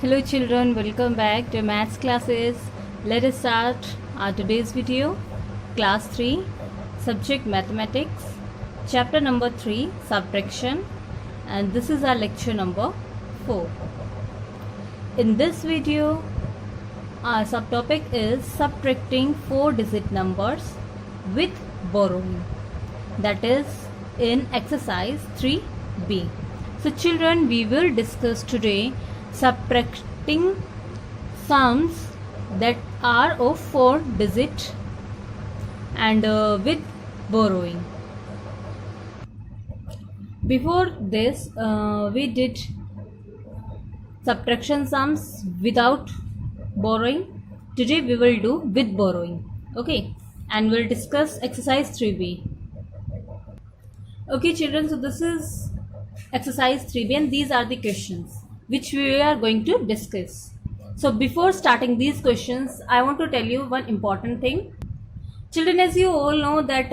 Hello children, welcome back to maths classes. Let us start our today's video. Class 3, subject mathematics, chapter number 3, subtraction, and this is our lecture number 4. In this video, our subtopic is subtracting 4-digit numbers with borrowing. That is in exercise 3b. So children, we will discuss today subtracting sums that are of 4-digit and with borrowing. Before this, we did subtraction sums without borrowing. Today we will do with borrowing. Okay, and we'll discuss exercise 3b. Okay children, so this is exercise 3b and these are the questions which we are going to discuss. So before starting these questions, I want to tell you one important thing. Children, as you all know that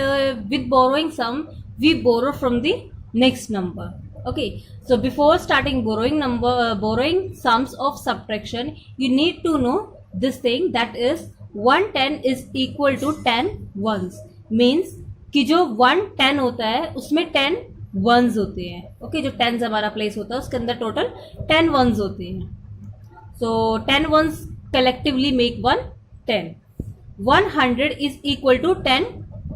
with borrowing sum, we borrow from the next number. Okay, so before starting borrowing sums of subtraction, you need to know this thing, that is 110 is equal to 10 ones. Means कि जो 110 होता है उसमें 10 ones होते हैं. Okay, जो tense हमारा place होता है उसके अंदर टोटल 10 वंस होते हैं. So 10 ones collectively make 110. 100 is equal to 10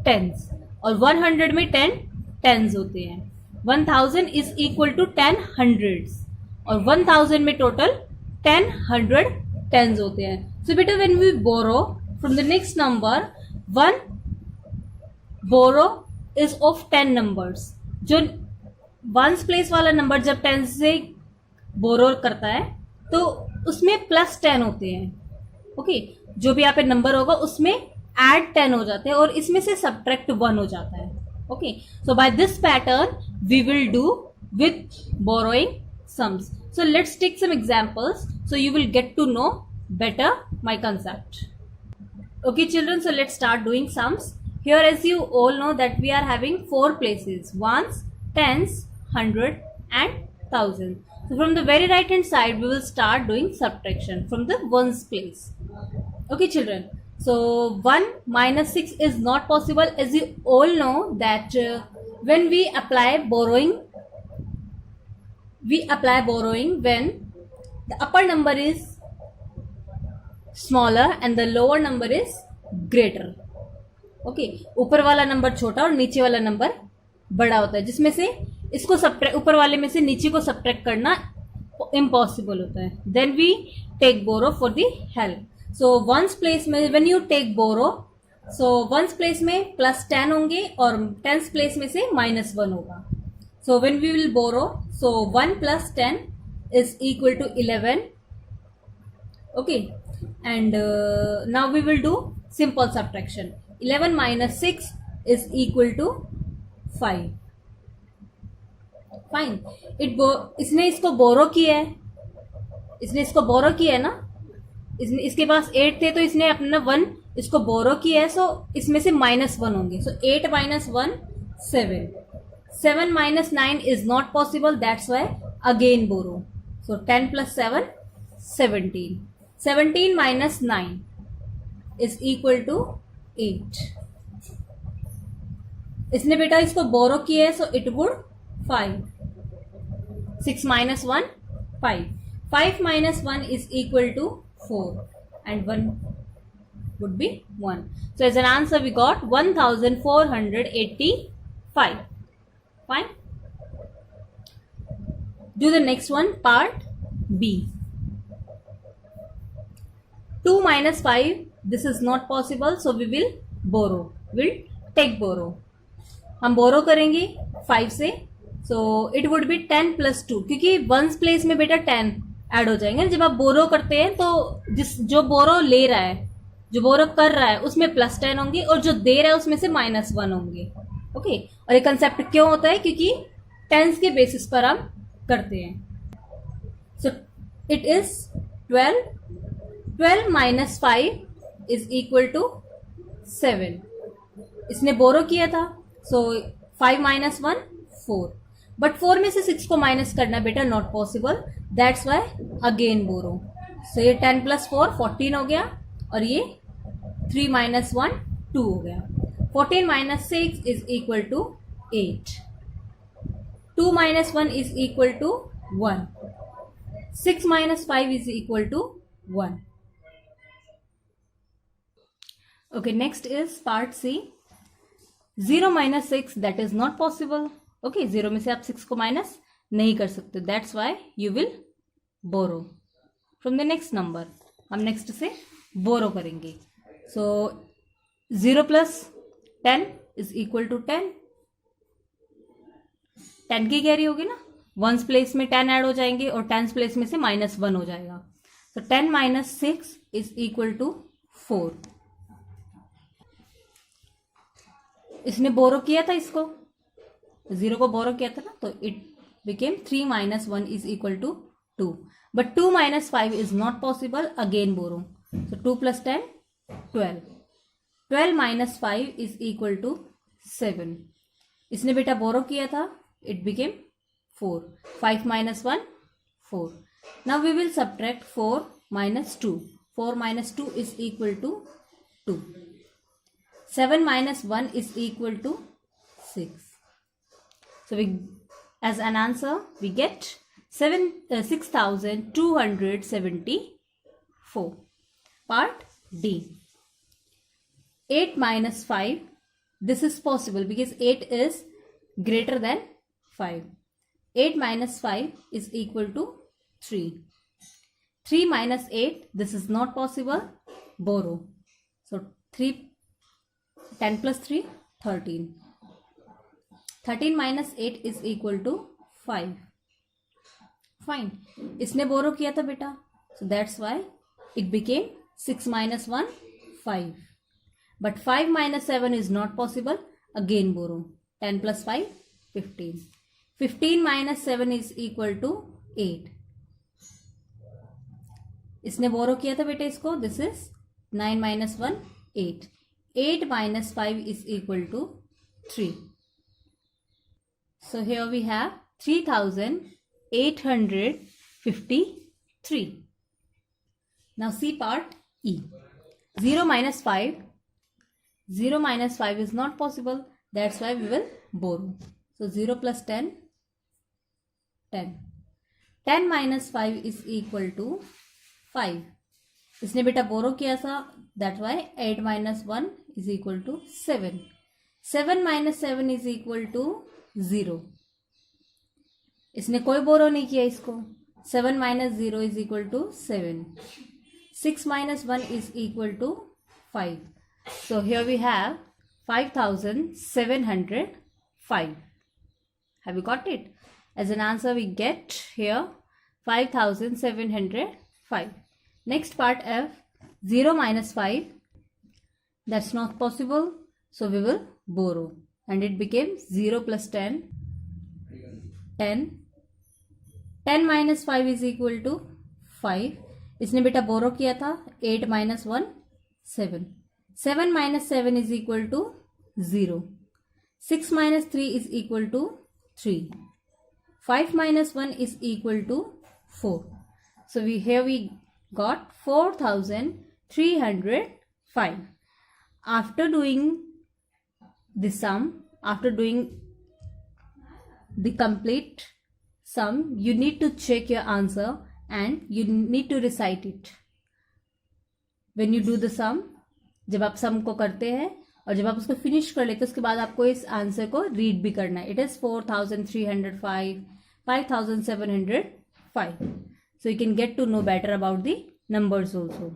tens और 100 में 10 टेंस होते हैं. 1000 इज इक्वल टू 10 हंड्रेड्स और 1000 में टोटल 10 हंड्रेड टेंस होते हैं. सो बेटा when we borrow from the next number, one borrow is of 10 numbers. जो वंस प्लेस वाला नंबर जब 10 से बोरो करता है तो उसमें प्लस 10 होते हैं. ओके, जो भी यहाँ पे नंबर होगा उसमें ऐड 10 हो जाते हैं और इसमें से सब्ट्रैक्ट 1 हो जाता है. Okay, so by this pattern we will do with borrowing sums. So let's take some examples so you will get to know better my concept. Okay children, so let's start doing sums. Here, as you all know that we are having 4 places: ones, tens, 100 and 1000. So from the very right hand side we will start doing subtraction from the ones place. Okay children, so 1 minus 6 is not possible, as you all know that when we apply borrowing when the upper number is smaller and the lower number is greater. Okay, ऊपर वाला number छोटा और नीचे वाला number बड़ा होता है, जिसमें से इसको ऊपर वाले में से नीचे को सब्ट्रैक्ट करना इम्पॉसिबल होता है. Then we take borrow for the help. So ones place में when you take borrow, so ones place में प्लस 10 होंगे और टेंस प्लेस में से -1 होगा. So when we will borrow, so 1 plus 10 is equal to 11. Okay, and now we will do simple subtraction. 11 minus 6 is equal to 5. Fine. इसने इसको बोरो किया है, ना. इसके पास 8 थे तो इसने अपना 1 इसको बोरो किया है. सो इसमें से -1 होंगे. सो 8 minus 1 7. 7 minus 9 is not possible, that's why again borrow. So 10 plus 7 17. 17 minus 9 is equal to 8. इसने बेटा इसको बोरो किया है, so it would 5. 6 minus 1 5. 5 minus 1 is equal to 4 and 1 would be 1. So as an answer we got 1485. Fine. Do the next one, part B. 2 minus 5, this is not possible, so we will borrow. We'll take borrow. हम borrow करेंगे 5 से, so it would be 10 plus 2, क्योंकि once place में बेटा 10 add हो जाएंगे. जब आप borrow करते हैं तो जो borrow ले रहा है, जो borrow कर रहा है उसमें प्लस 10 होंगे और जो दे रहा है उसमें से -1 होंगे. ओके, और ये कंसेप्ट क्यों होता है? क्योंकि टेंस के बेसिस पर हम करते हैं. So it is 12 minus 5 is equal to 7. इसने बोरो किया था, सो 5 minus 1 4. बट 4 में से 6 को माइनस करना बेटा not possible, that's why again borrow. So ये 10 + 4 14 हो गया, और ये 3 - 1 2 हो गया। 14 - 6 is equal to 8। 2 - 1 is equal to 1। 6 - 5 is equal to 1. Okay, next is part C. 0 - 6, that is not possible. Okay, 0 में से आप 6 को माइनस नहीं कर सकते, that's why you will borrow from the next number. हम next से borrow करेंगे. So 0 + 10 is equal to 10. 10 की कैरी होगी ना, वंस प्लेस में 10 ऐड हो जाएंगे और टेंस प्लेस में से -1 हो जाएगा। तो 10 - 6 इज इक्वल टू 4। इसने बोरो किया था, इसको 0 को बोरो किया था ना, तो it became 3 - 1 is equal to 2। But 2 - 5 is not possible, again borrow. So 2 + 10 12। 12 - 5 is equal to 7। इसने बेटा बोरो किया था, it became 4. 5 - 1 4. Now we will subtract 4 - 2. 4 - 2 is equal to 2. 7 - 1 is equal to 6. So we, as an answer, we get 6,274. Part D. 8 - 5. This is possible because 8 is greater than 5. 8 - 5 is equal to 3. 3 - 8, this is not possible, borrow. So 10 + 3 13. 13 - 8 is equal to 5. Fine. इसने बोरो किया था बेटा, so that's why it became 6 - 1 5. But 5 - 7 is not possible, again borrow. 10 + 5 15. 15 - 7 is equal to 8. इसने बोरो किया था बेटा इसको, this is 9 - 1 8. 8 - 5 is equal to 3. So here we have 3,853. Now see part E. 0 - 5. 0 - 5 is not possible, that's why we will borrow. So 0 + 10 10. 10 - 5 is equal to 5. इसने बेटा बोरो किया था, that's why 8 - 1 is equal to 7. 7 - 7 is equal to 0. इसने कोई बोरो नहीं किया इसको, 7 - 0 is equal to 7. 6 - 1 is equal to 5. So here we have 5,705. Have you got it? As an answer we get here 5,705. Next part F. 0 - 5. That's not possible, so we will borrow, and it became 0 + 10 10. 10 - 5 is equal to 5. इसने बेटा बोरो किया था, 8 - 1 7. 7 - 7 is equal to 0. 6 - 3 is equal to 3. 5 - 1 is equal to 4. So here we got 4,305. After doing the sum, after doing the complete sum, you need to check your answer and you need to recite it. When you do the sum, जब आप सम को करते हैं और जब आप उसको finish कर लेते हैं, उसके बाद आपको इस आंसर को रीड भी करना है. It is 4,305, 5,705. So you can get to know better about the numbers also.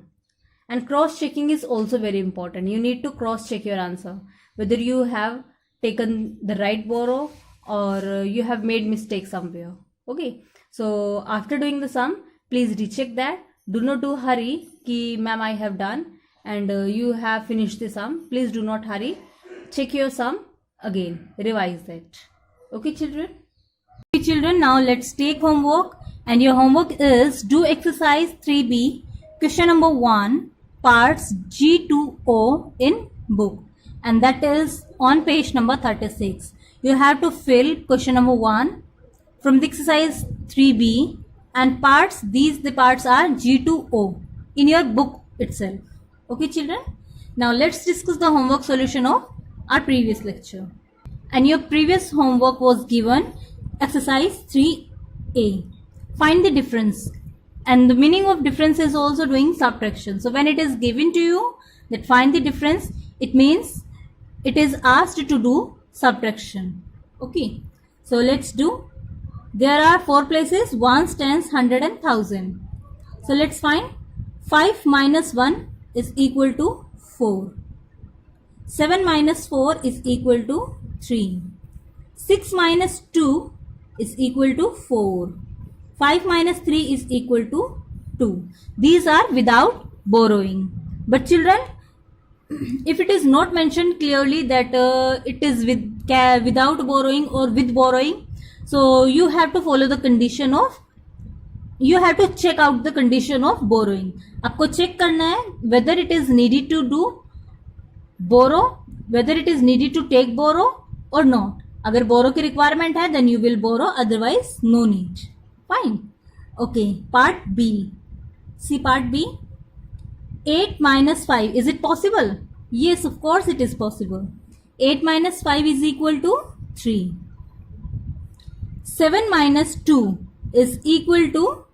And cross checking is also very important. You need to cross check your answer, whether you have taken the right borrow or you have made mistake somewhere. Okay, so after doing the sum, please recheck that. Do not do hurry ki ma'am I have done and you have finished the sum. Please do not hurry. Check your sum again, revise that. Okay children? Okay children, now let's take homework, and your homework is do exercise 3B, question number 1, parts G to O in book, and that is on page number 36. You have to fill question number 1 from the exercise 3B and parts, the parts are G2O in your book itself. Okay children, now let's discuss the homework solution of our previous lecture. And your previous homework was given exercise 3A. Find the difference, and the meaning of difference is also doing subtraction. So when it is given to you that find the difference, it means it is asked to do subtraction. Okay, so let's do. There are 4 places, ones, tens, 100 and 1000. So let's find. 5 minus 1 is equal to 4. 7 minus 4 is equal to 3. 6 minus 2 is equal to 4. 5 minus 3 is equal to 2. These are without borrowing. But children, if it is not mentioned clearly that it is without borrowing or with borrowing, so you have to follow the condition of, you have to check out the condition of borrowing. आपको check करना है whether it is needed to do borrow, whether it is needed to take borrow or not. अगर borrow की requirement है then you will borrow, otherwise no need. Fine. Okay, part B. See part B. 8 minus 5, is it possible? Yes, of course it is possible. 8 minus 5 is equal to 3. 7 minus 2 is equal to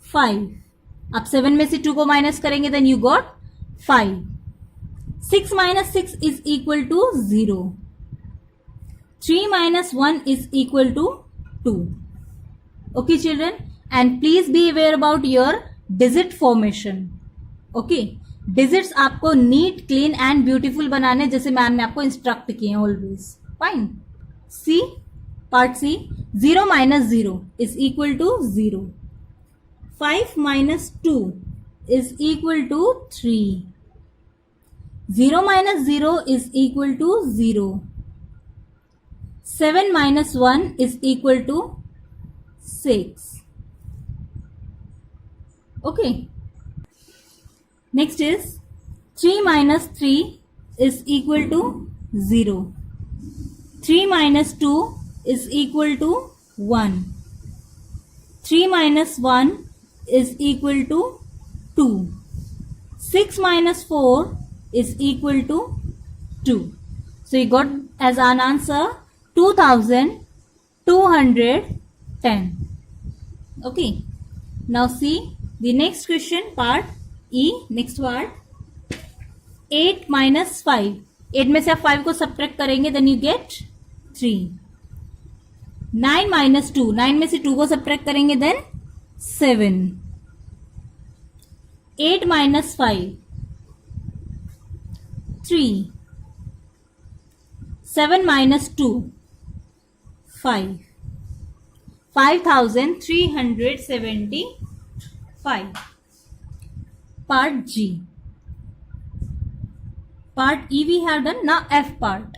5. आप 7 में से 2 को minus करेंगे then you got 5. 6 minus 6 is equal to 0. 3 minus 1 is equal to 2. Okay children, and please be aware about your digit formation. Okay, digits आपको neat, clean and beautiful बनाने जैसे ma'am ने आपको इंस्ट्रक्ट किए हैं always. Fine. C, part C. 0 minus 0 is equal to 0. 5 minus 2 is equal to 3. 0 minus 0 is equal to 0. 7 minus 1 is equal to 6. Okay. Next is 3 minus 3 is equal to 0. 3 minus 2 is equal to 1. 3 minus 1 is equal to 2. 6 minus 4 is equal to 2. So you got as an answer 2210. Okay. Now see the next question, part E. Next word. 8 minus 5. 8 में से आप 5 को subtract करेंगे then you get 3. 9 minus 2. 9 में से 2 को subtract करेंगे then 7. 8 minus 5. 3. 7 minus 2. 5. 5375. Part G. Part E we have done. Now F part.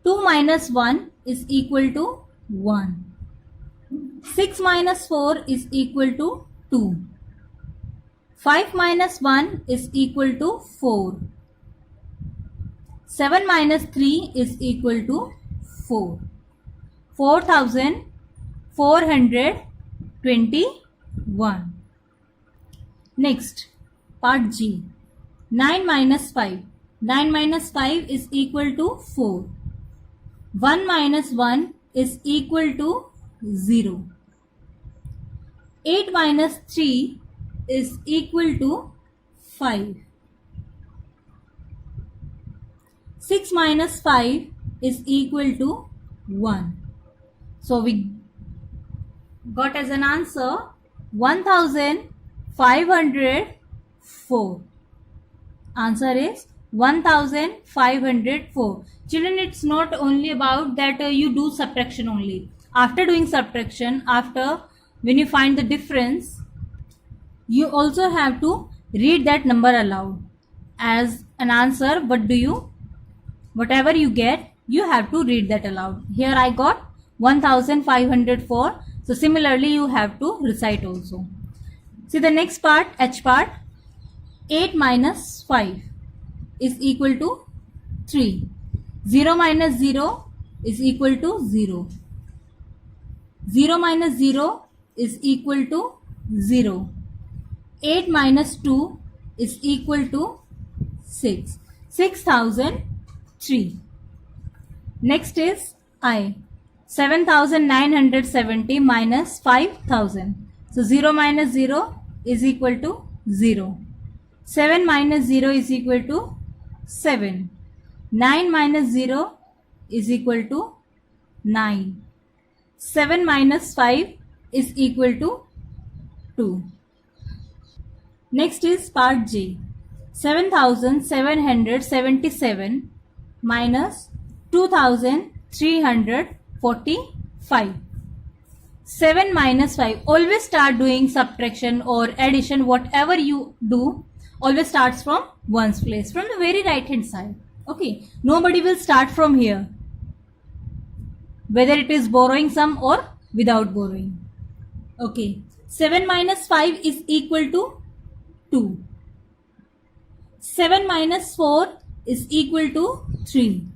2 minus 1 is equal to 1. 6 minus 4 is equal to 2. 5 minus 1 is equal to 4. 7 minus 3 is equal to 4. 4421. Next, part G. 9 minus 5. 9 minus 5 is equal to 4. 1 minus 1 is equal to 0. 8 minus 3 is equal to 5. 6 minus 5 is equal to 1. So we got as an answer 1504. Answer is 1504. Children, it's not only about that you do subtraction only. After doing subtraction, after when you find the difference, you also have to read that number aloud as an answer. Whatever you get, you have to read that aloud. Here I got 1504. So similarly, you have to recite also. See the next part, H part. 8 minus 5 is equal to 3. 0 minus 0 is equal to 0. 0 minus 0 is equal to 0. 8 minus 2 is equal to 6. 6003. Next is I. 7970 minus 5000. So 0 minus 0 is equal to 0. 7 minus 0 is equal to 7. 9 minus 0 is equal to 9. 7 minus 5 is equal to 2. Next is part J. 7777 minus 2345. 7 minus 5. Always start doing subtraction or addition, whatever you do, always starts from ones place, from the very right hand side. Okay, nobody will start from here, whether it is borrowing sum or without borrowing. Okay, 7 minus 5 is equal to 2. 7 minus 4 is equal to 3.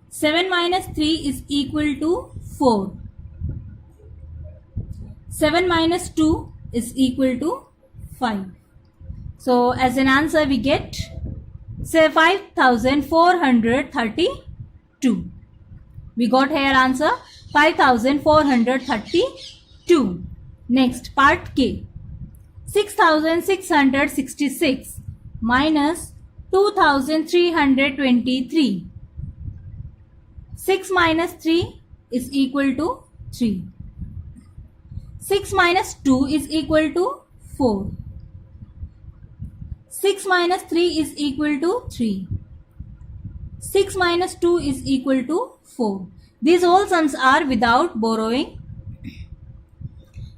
7 minus 3 is equal to 4. 7 minus 2 is equal to 5. So as an answer we get, say, 5432. We got here answer 5432. Next, part K. 6666 minus 2323. 6 minus 3 is equal to 3. 6 minus 2 is equal to 4. 6 minus 3 is equal to 3. 6 minus 2 is equal to 4. These all sums are without borrowing.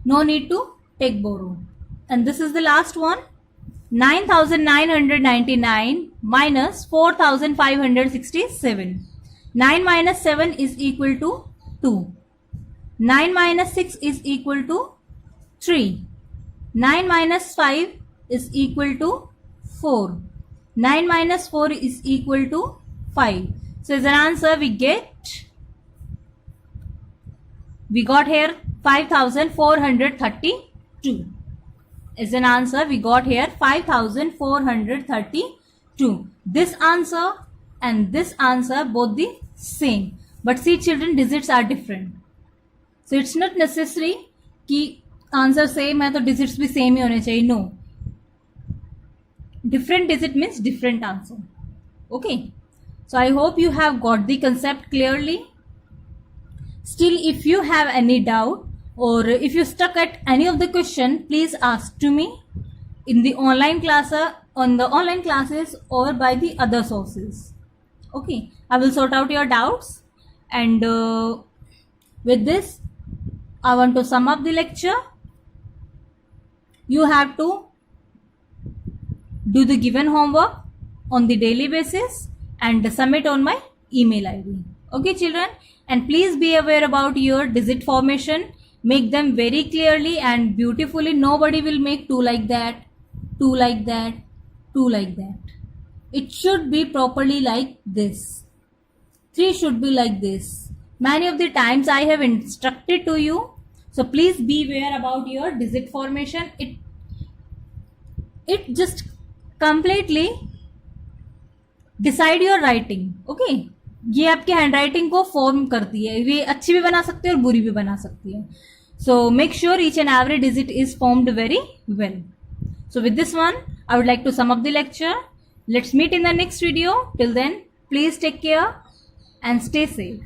No need to take borrow. And this is the last one. 9999 minus 4567. 9 minus 7 is equal to 2. 9 minus 6 is equal to 3. 9 minus 5 is equal to 4. 9 minus 4 is equal to 5. So as an answer we got here 5432. As an answer we got here 5432. This answer and this answer both the same, but see children, digits are different. So it's not necessary कि answer same है तो digits भी same ही होने चाहिए. No. Different digit means different answer. Okay. So I hope you have got the concept clearly. Still, if you have any doubt or if you stuck at any of the question, please ask to me in the online class, on the online classes or by the other sources. Okay. I will sort out your doubts, and with this I want to sum up the lecture. You have to do the given homework on the daily basis and submit on my email ID. Okay children, and please be aware about your digit formation. Make them very clearly and beautifully. Nobody will make 2 like that, 2 like that, 2 like that. It should be properly like this. 3 should be like this. Many of the times I have instructed to you. So please be aware about your digit formation. It just completely decide your writing. Okay. ये आपके handwriting को form करती है. ये अच्छी भी बना सकती है और बुरी भी बना सकती है. So make sure each and every digit is formed very well. So with this one, I would like to sum up the lecture. Let's meet in the next video. Till then, please take care and stay safe.